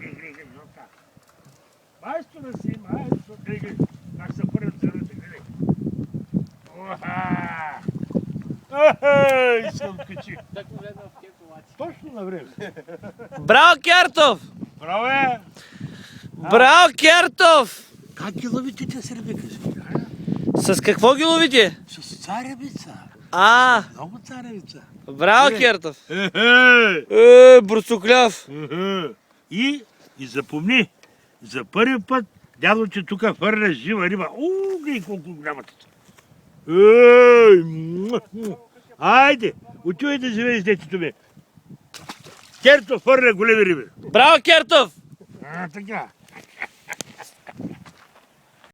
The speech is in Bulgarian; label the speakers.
Speaker 1: Гледай, Жока. Майстора си, майстор. Гледай, как се първат за ръце, гледай. Оха! Ей, се откачи. Точно на време.
Speaker 2: Браво, Кертов!
Speaker 1: Браво е!
Speaker 2: Браво, Кертов!
Speaker 3: Как ги ловите те сърбика?
Speaker 2: С какво ги ловите?
Speaker 3: С царевица.
Speaker 2: А,
Speaker 3: Много царевица.
Speaker 2: браво, Кертов!
Speaker 1: Ехе!
Speaker 2: Бурцукляв!
Speaker 1: Ехе! И запомни, за първи път дядо, че тук хвърля жива риба. Гледай колко голямата. Ей! Айде, отивай да живееш с детето ми. Керто хвърля големи риби.
Speaker 2: Браво, Кертов!
Speaker 1: Така.